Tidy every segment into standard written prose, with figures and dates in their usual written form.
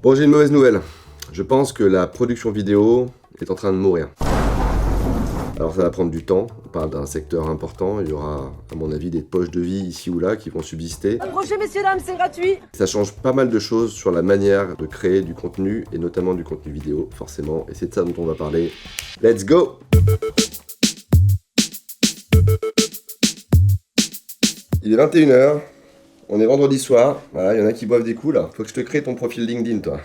Bon, j'ai une mauvaise nouvelle. Je pense que la production vidéo est en train de mourir. Alors ça va prendre du temps, on parle d'un secteur important, il y aura à mon avis des poches de vie ici ou là qui vont subsister. Approchez messieurs dames, c'est gratuit. Ça change pas mal de choses sur la manière de créer du contenu, et notamment du contenu vidéo, forcément, et c'est de ça dont on va parler. Let's go! Il est 21h, on est vendredi soir, voilà, il y en a qui boivent des coups là, faut que je te crée ton profil LinkedIn toi.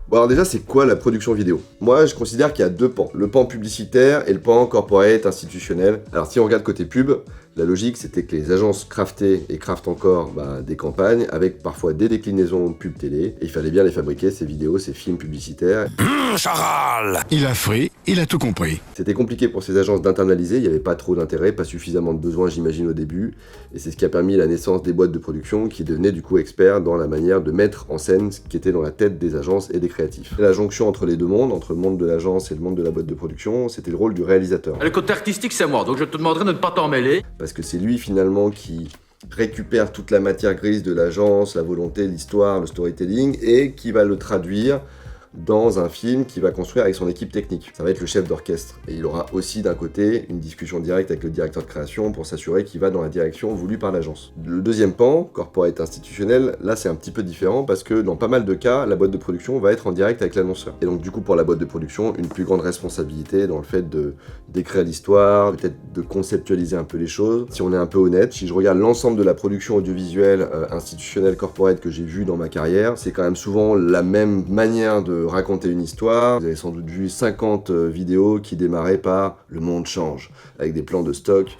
Bon alors déjà c'est quoi la production vidéo? Moi je considère qu'il y a deux pans, le pan publicitaire et le pan corporate institutionnel. Alors si on regarde côté pub, la logique c'était que les agences craftaient et craftent encore des campagnes avec parfois des déclinaisons pub télé et il fallait bien les fabriquer, ces vidéos, ces films publicitaires. Charal! Il a frit, il a tout compris. C'était compliqué pour ces agences d'internaliser, il n'y avait pas trop d'intérêt, pas suffisamment de besoins j'imagine au début, et c'est ce qui a permis la naissance des boîtes de production qui devenaient du coup experts dans la manière de mettre en scène ce qui était dans la tête des agences et des créatifs. La jonction entre les deux mondes, entre le monde de l'agence et le monde de la boîte de production, c'était le rôle du réalisateur. Le côté artistique c'est moi, donc je te demanderai de ne pas t'en mêler. Parce que c'est lui finalement qui récupère toute la matière grise de l'agence, la volonté, l'histoire, le storytelling, et qui va le traduire dans un film qu'il va construire avec son équipe technique. Ça va être le chef d'orchestre. Et il aura aussi d'un côté une discussion directe avec le directeur de création pour s'assurer qu'il va dans la direction voulue par l'agence. Le deuxième pan, corporate institutionnel, là c'est un petit peu différent parce que dans pas mal de cas, la boîte de production va être en direct avec l'annonceur. Et donc du coup pour la boîte de production, une plus grande responsabilité dans le fait d'écrire l'histoire, peut-être de conceptualiser un peu les choses. Si on est un peu honnête, si je regarde l'ensemble de la production audiovisuelle institutionnelle corporate que j'ai vue dans ma carrière, c'est quand même souvent la même manière de raconter une histoire. Vous avez sans doute vu 50 vidéos qui démarraient par « Le monde change » avec des plans de stock.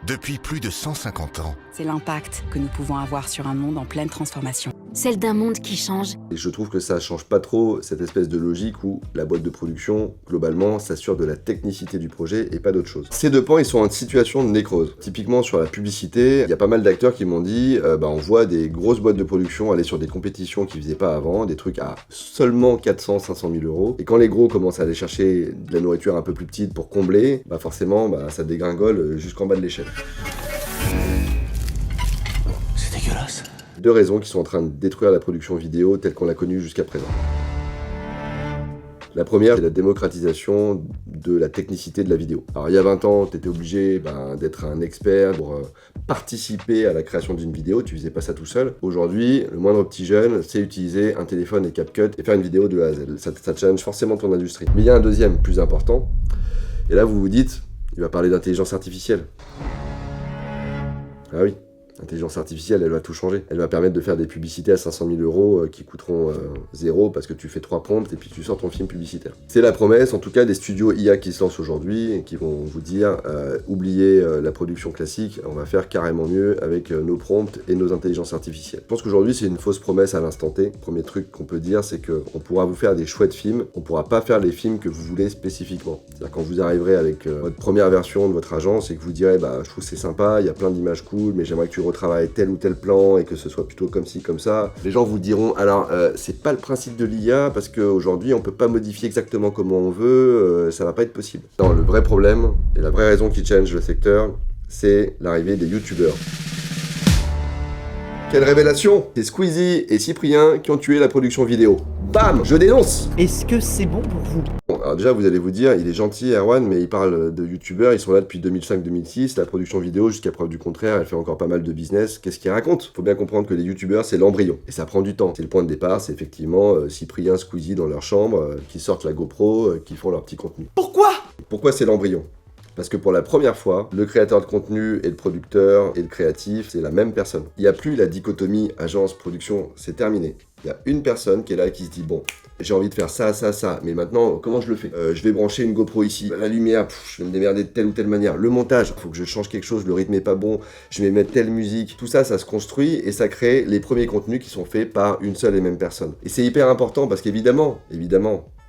Depuis plus de 150 ans, C'est l'impact que nous pouvons avoir sur un monde en pleine transformation. Celle d'un monde qui change. Et je trouve que ça change pas trop cette espèce de logique où la boîte de production, globalement, s'assure de la technicité du projet et pas d'autre chose. Ces deux pans, ils sont en situation de nécrose. Typiquement sur la publicité, il y a pas mal d'acteurs qui m'ont dit on voit des grosses boîtes de production aller sur des compétitions qu'ils faisaient pas avant, des trucs à seulement 400-500 000 euros. Et quand les gros commencent à aller chercher de la nourriture un peu plus petite pour combler, forcément, ça dégringole jusqu'en bas de l'échelle. c'est dégueulasse. Deux raisons qui sont en train de détruire la production vidéo telle qu'on l'a connue jusqu'à présent. La première, c'est la démocratisation de la technicité de la vidéo. Alors il y a 20 ans, tu étais obligé d'être un expert pour participer à la création d'une vidéo, tu faisais pas ça tout seul. Aujourd'hui, le moindre petit jeune sait utiliser un téléphone et CapCut et faire une vidéo de A à Z. Ça challenge forcément ton industrie. Mais il y a un deuxième, plus important, et là vous vous dites, il va parler d'intelligence artificielle. Ah oui. L'intelligence artificielle, elle va tout changer. Elle va permettre de faire des publicités à 500 000 euros qui coûteront zéro parce que tu fais 3 prompts et puis tu sors ton film publicitaire. C'est la promesse, en tout cas, des studios IA qui se lancent aujourd'hui et qui vont vous dire oubliez la production classique, on va faire carrément mieux avec nos prompts et nos intelligences artificielles. Je pense qu'aujourd'hui, c'est une fausse promesse à l'instant T. Premier truc qu'on peut dire, c'est qu'on pourra vous faire des chouettes films, on pourra pas faire les films que vous voulez spécifiquement. C'est-à-dire quand vous arriverez avec votre première version de votre agence et que vous direz je trouve que c'est sympa, il y a plein d'images cool, mais j'aimerais que tu retravailles tel ou tel plan et que ce soit plutôt comme ci, comme ça. Les gens vous diront, alors c'est pas le principe de l'IA parce qu'aujourd'hui on peut pas modifier exactement comment on veut, ça va pas être possible. Non, le vrai problème et la vraie raison qui change le secteur, c'est l'arrivée des youtubeurs. Quelle révélation! C'est Squeezie et Cyprien qui ont tué la production vidéo. Bam! Je dénonce! Est-ce que c'est bon pour vous? Bon, alors déjà, vous allez vous dire, il est gentil, Erwan, mais il parle de youtubeurs, ils sont là depuis 2005-2006, la production vidéo, jusqu'à preuve du contraire, elle fait encore pas mal de business. Qu'est-ce qu'il raconte? Faut bien comprendre que les youtubeurs, c'est l'embryon, et ça prend du temps. C'est le point de départ, c'est effectivement Cyprien, Squeezie dans leur chambre, qui sortent la GoPro, qui font leur petit contenu. Pourquoi? Pourquoi c'est l'embryon? Parce que pour la première fois, le créateur de contenu et le producteur et le créatif, c'est la même personne. Il n'y a plus la dichotomie agence-production, c'est terminé. Il y a une personne qui est là qui se dit j'ai envie de faire ça, ça, ça, mais maintenant, comment je le fais? Je vais brancher une GoPro ici, la lumière, je vais me démerder de telle ou telle manière. Le montage, il faut que je change quelque chose, le rythme est pas bon, je vais mettre telle musique. Tout ça, ça se construit et ça crée les premiers contenus qui sont faits par une seule et même personne. Et c'est hyper important parce qu'évidemment,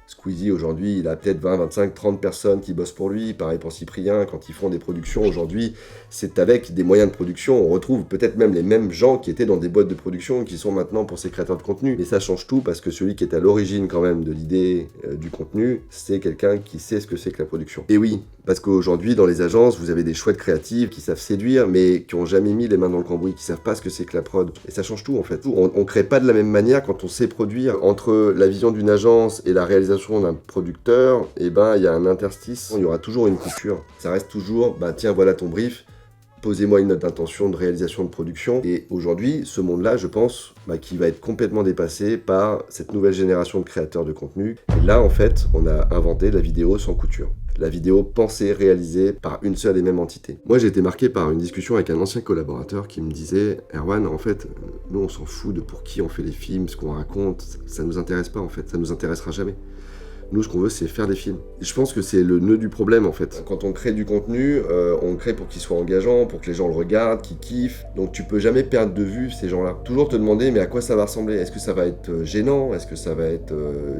Squeezie, aujourd'hui, il a peut-être 20, 25, 30 personnes qui bossent pour lui. Pareil pour Cyprien, quand ils font des productions, aujourd'hui, c'est avec des moyens de production. On retrouve peut-être même les mêmes gens qui étaient dans des boîtes de production qui sont maintenant pour ces créateurs de contenu. Mais ça change tout parce que celui qui est à l'origine quand même de l'idée du contenu, c'est quelqu'un qui sait ce que c'est que la production. Et oui, parce qu'aujourd'hui, dans les agences, vous avez des chouettes créatives qui savent séduire, mais qui ont jamais mis les mains dans le cambouis, qui savent pas ce que c'est que la prod. Et ça change tout, en fait. On crée pas de la même manière quand on sait produire. Entre la vision d'une agence et la réalisation d'un producteur, eh ben, il y a un interstice. Il y aura toujours une coupure. Ça reste toujours, bah tiens, voilà ton brief. Posez-moi une note d'intention de réalisation de production. Et aujourd'hui, ce monde-là, je pense, qui va être complètement dépassé par cette nouvelle génération de créateurs de contenu. Et là, en fait, on a inventé la vidéo sans couture. La vidéo pensée, réalisée par une seule et même entité. Moi, j'ai été marqué par une discussion avec un ancien collaborateur qui me disait « Erwan, en fait, nous, on s'en fout de pour qui on fait les films, ce qu'on raconte. Ça nous intéresse pas, en fait. Ça nous intéressera jamais. » Nous, ce qu'on veut, c'est faire des films. Et je pense que c'est le nœud du problème, en fait. Quand on crée du contenu, on crée pour qu'il soit engageant, pour que les gens le regardent, qu'ils kiffent. Donc tu peux jamais perdre de vue ces gens-là. Toujours te demander, mais à quoi ça va ressembler? Est-ce que ça va être gênant? Est-ce que ça va être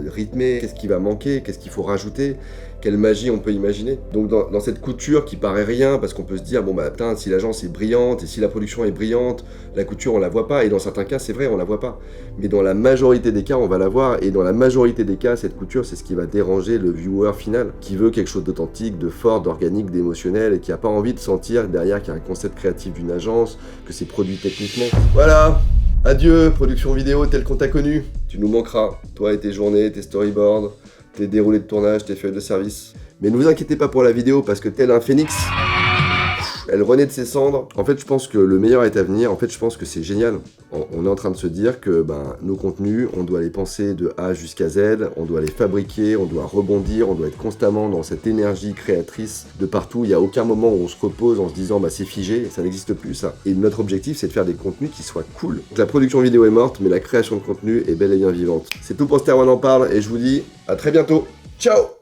rythmé? Qu'est-ce qui va manquer? Qu'est-ce qu'il faut rajouter? Quelle magie on peut imaginer? Donc dans cette couture qui paraît rien, parce qu'on peut se dire, bon bah putain, si l'agence est brillante, et si la production est brillante, la couture on la voit pas, et dans certains cas c'est vrai, on la voit pas. Mais dans la majorité des cas, on va la voir, et dans la majorité des cas, cette couture, c'est ce qui va déranger le viewer final, qui veut quelque chose d'authentique, de fort, d'organique, d'émotionnel, et qui a pas envie de sentir derrière qu'il y a un concept créatif d'une agence, que c'est produit techniquement. Voilà! Adieu, production vidéo telle qu'on t'a connu. Tu nous manqueras, toi et tes journées, tes storyboards, tes déroulés de tournage, tes feuilles de service. Mais ne vous inquiétez pas pour la vidéo, parce que tel un phénix, elle renaît de ses cendres. En fait, je pense que le meilleur est à venir. En fait, je pense que c'est génial. On est en train de se dire que nos contenus, on doit les penser de A jusqu'à Z, on doit les fabriquer, on doit rebondir, on doit être constamment dans cette énergie créatrice de partout. Il n'y a aucun moment où on se repose en se disant c'est figé, ça n'existe plus ça. Et notre objectif, c'est de faire des contenus qui soient cool. Donc, la production vidéo est morte, mais la création de contenu est bel et bien vivante. C'est tout pour Erwan en parle, et je vous dis à très bientôt. Ciao!